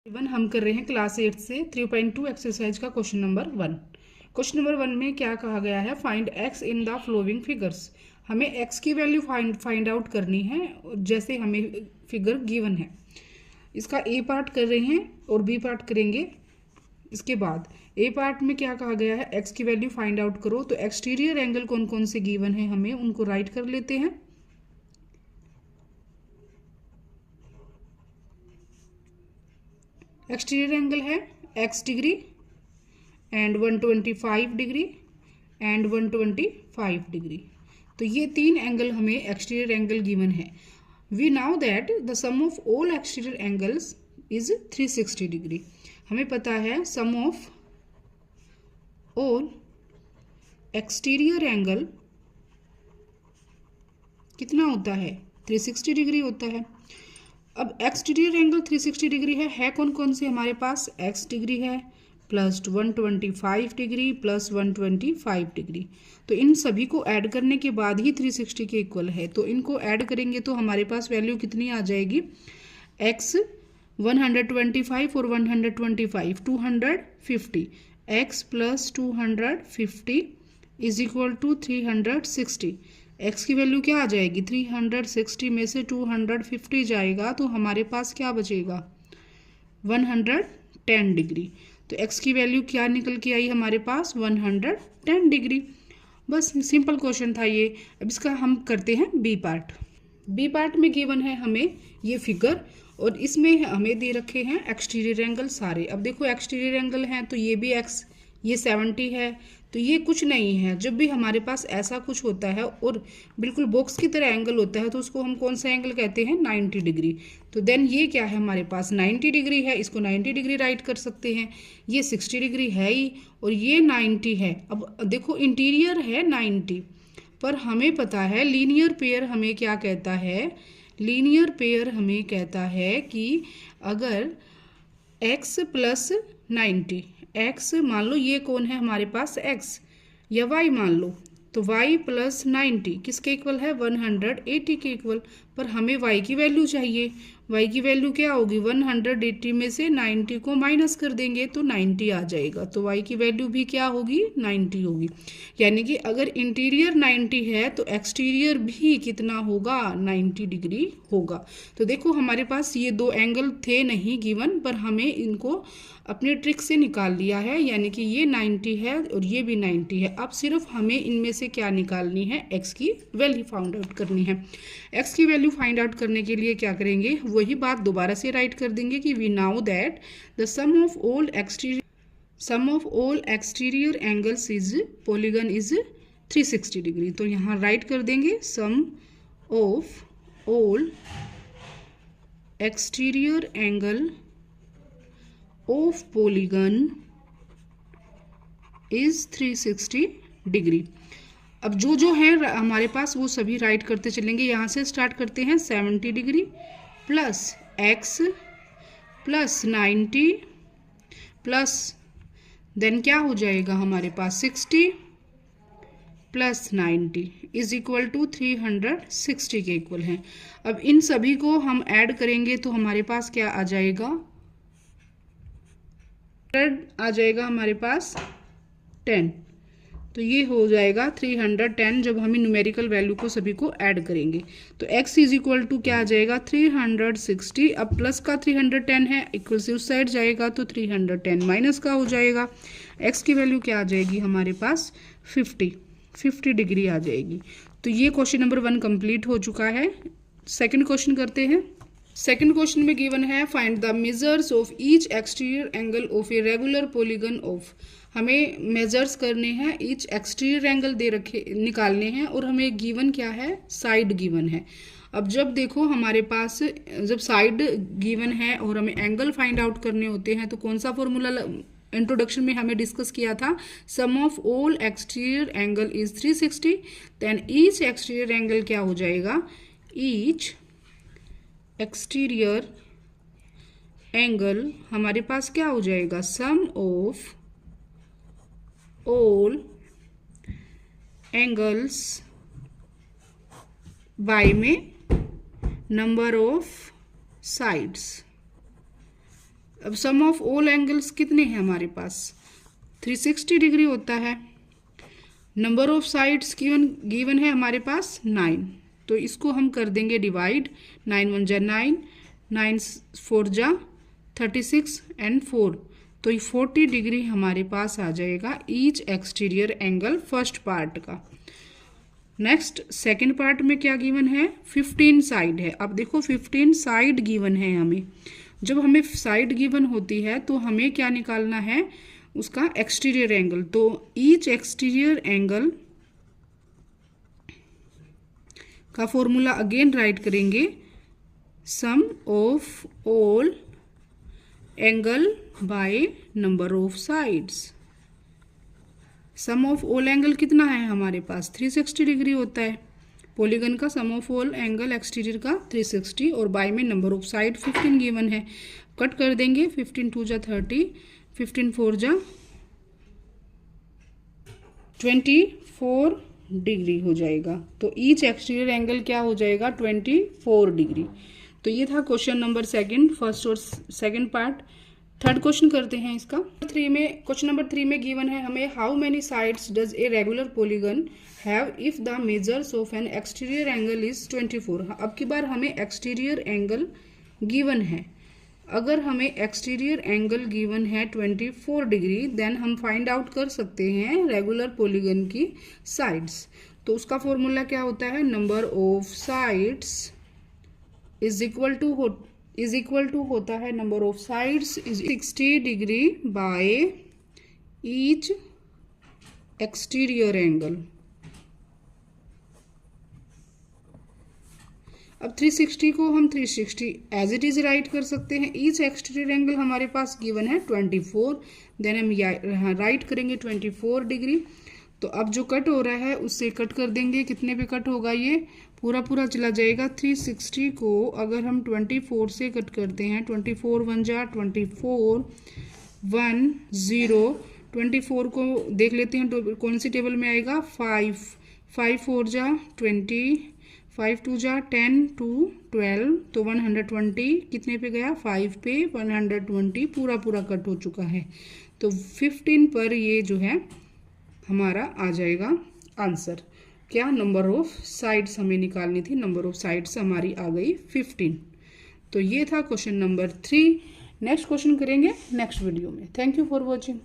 One हम कर रहे हैं क्लास 8 से 3.2 एक्सरसाइज का क्वेश्चन नंबर 1। क्वेश्चन नंबर 1 में क्या कहा गया है, find x in the flowing figures. हमें एक्स की वैल्यू फाइंड आउट करनी है जैसे हमें फिगर गिवन है। इसका ए पार्ट कर रहे हैं और बी पार्ट करेंगे। इसके बाद ए पार्ट में क्या कहा गया है, एक्स की वैल्यू फाइंड आउट करो। तो एक्सटीरियर एंगल कौन कौन से गिवन है हमें उनको राइट कर लेते हैं। एक्सटीरियर एंगल है x degree and 125 degree and 125 degree. तो ये तीन एंगल हमें एक्सटीरियर एंगल गिवन है। We now that the sum of all exterior angles is 360 degree. हमें पता है sum of all exterior angle कितना होता है, 360 डिग्री होता है। अब एक्सटीरियर एंगल 360 डिग्री है कौन कौन से हमारे पास, x डिग्री है प्लस 125 डिग्री प्लस 125 डिग्री। तो इन सभी को ऐड करने के बाद ही 360 के इक्वल है। तो इनको ऐड करेंगे तो हमारे पास वैल्यू कितनी आ जाएगी, x 125 और 125 250, x plus 250 is equal to 360। x की वैल्यू क्या आ जाएगी, 360 में से 250 जाएगा तो हमारे पास क्या बचेगा, 110 डिग्री। तो x की वैल्यू क्या निकल के आई हमारे पास, 110 डिग्री। बस सिंपल क्वेश्चन था ये। अब इसका हम करते हैं बी पार्ट। बी पार्ट में गिवन है हमें ये फिगर और इसमें हमें दे रखे हैं एक्सटीरियर एंगल सारे। अब देखो एक्सटीरियर एंगल हैं तो ये भी x, ये 70 है, तो ये कुछ नहीं है। जब भी हमारे पास ऐसा कुछ होता है और बिल्कुल बॉक्स की तरह एंगल होता है तो उसको हम कौन सा एंगल कहते हैं, 90 डिग्री। तो देन ये क्या है हमारे पास, 90 डिग्री है, इसको 90 डिग्री राइट कर सकते हैं। ये 60 डिग्री है ही और ये 90 है। अब देखो इंटीरियर है 90, पर हमें पता है लीनियर पेयर हमें क्या कहता है, लीनियर पेयर हमें कहता है कि अगर x प्लस 90, x मान लो ये कौन है हमारे पास x, या y मान लो, तो y प्लस 90 किसके इक्वल है, 180 के इक्वल। पर हमें y की वैल्यू चाहिए, y की वैल्यू क्या होगी, 180 में से 90 को माइनस कर देंगे तो 90 आ जाएगा। तो y की वैल्यू भी क्या होगी, 90 होगी। यानी कि अगर इंटीरियर 90 है तो एक्सटीरियर भी कितना होगा, 90 डिग्री होगा। तो देखो हमारे पास ये दो एंगल थे नहीं गिवन, पर हमें इनको अपने ट्रिक से निकाल लिया है। यानी कि ये 90 है और ये भी 90 है। अब सिर्फ हमें इनमें से क्या निकालनी है, x की वैल्यू फाइंड आउट करनी है। x की वैल्यू फाइंड आउट करने के लिए क्या करेंगे, वही बात दोबारा से राइट कर देंगे कि we now that the sum of all exterior angles is polygon is 360 degree. तो यहाँ राइट कर देंगे sum of all exterior angle of polygon is 360 degree. अब जो है हमारे पास वो सभी राइट करते चलेंगे। यहाँ से स्टार्ट करते हैं 70 degree plus x plus 90 plus then क्या हो जाएगा हमारे पास 60 प्लस 90 इज इक्वल टू 360 के इक्वल है। अब इन सभी को हम ऐड करेंगे तो हमारे पास क्या आ जाएगा, आ जाएगा हमारे पास 10। तो ये हो जाएगा 310 जब हम न्यूमेरिकल वैल्यू को सभी को ऐड करेंगे। तो x इज इक्वल टू क्या आ जाएगा, 360। अब प्लस का 310 है, इक्वल से उस साइड जाएगा तो 310 माइनस का हो जाएगा। x की वैल्यू क्या आ जाएगी हमारे पास, 50 डिग्री आ जाएगी। तो ये क्वेश्चन नंबर 1 कंप्लीट हो चुका है। सेकेंड क्वेश्चन करते हैं। सेकेंड क्वेश्चन में गिवन है find the measures of each exterior angle of a regular polygon of. हमें मेजर्स करने हैं, ईच एक्सटीरियर एंगल दे रखे निकालने हैं और हमें गिवन क्या है, साइड गिवन है। अब जब देखो हमारे पास जब साइड गिवन है और हमें एंगल फाइंड आउट करने होते हैं तो कौन सा फॉर्मूला इंट्रोडक्शन में हमें डिस्कस किया था, sum of all exterior angle is 360। Then each exterior angle क्या हो जाएगा, ईच एक्सटीरियर एंगल हमारे पास क्या हो जाएगा, सम ऑफ ऑल एंगल्स बाय में नंबर ऑफ साइड्स। अब सम ऑफ ऑल एंगल्स कितने हैं हमारे पास, 360 डिग्री होता है। नंबर ऑफ साइड्स गिवन है हमारे पास 9, तो इसको हम कर देंगे डिवाइड, 9 1 जा 9, 9 4 जा 36 एंड 4, तो ये 40 डिग्री हमारे पास आ जाएगा each exterior angle first part का। नेक्स्ट सेकंड पार्ट में क्या गिवन है, 15 साइड है। अब देखो 15 साइड गिवन है हमें, जब हमें साइड गिवन होती है तो हमें क्या निकालना है, उसका एक्सटीरियर एंगल। तो ईच एक्सटीरियर एंगल का फॉर्मूला अगेन राइट करेंगे, sum of all angle by number of sides. Sum of all angle कितना है हमारे पास, 360 डिग्री होता है। पॉलीगन का सम ऑफ ऑल एंगल एक्सटीरियर का 360 और बाय में नंबर ऑफ साइड 15 गिवन है। कट कर देंगे, 15 2 जा 30, 15 4 जा 24 डिग्री हो जाएगा। तो ईच एक्सटीरियर एंगल क्या हो जाएगा, 24 डिग्री। तो ये था क्वेश्चन नंबर सेकंड, फर्स्ट और सेकंड पार्ट। थर्ड क्वेश्चन करते हैं इसका। क्वेश्चन नंबर 3 में गिवन है हमें, how many sides does a regular polygon have if the measures of N exterior angle is 24। अब की बार हमें एक्सटीरियर एंगल गिवन है। अगर हमें एक्सटीरियर एंगल गिवन है 24 डिग्री, देन हम फाइंड आउट कर सकते हैं रेगुलर पॉलीगन की साइड्स। तो उसका फॉर्मूला क्या होता है, number of sides is equal to होता है, number of sides is 60 degree by each exterior angle. अब 360 को हम 360 एज इट इज राइट कर सकते हैं। ईच एक्सटीरियर एंगल हमारे पास गिवन है 24, देन हम राइट करेंगे 24 डिग्री। तो अब जो कट हो रहा है उससे कट कर देंगे, कितने पे कट होगा, ये पूरा पूरा चला जाएगा। 360 को अगर हम 24 से कट करते हैं, 24 1 जा 24 1 0, 24 को देख लेते हैं तो कौन सी टेबल में आएगा, 5 5 4 जा 20, 5 2 जा 10 2 12, तो 120 कितने पे गया, 5 पे 120 पूरा पूरा कट हो चुका है। तो 15 पर ये जो है हमारा आ जाएगा आंसर। क्या, नंबर ऑफ साइड्स हमें निकालनी थी, नंबर ऑफ साइड्स हमारी आ गई 15। तो ये था क्वेश्चन नंबर 3। नेक्स्ट क्वेश्चन करेंगे नेक्स्ट वीडियो में। Thank you for watching.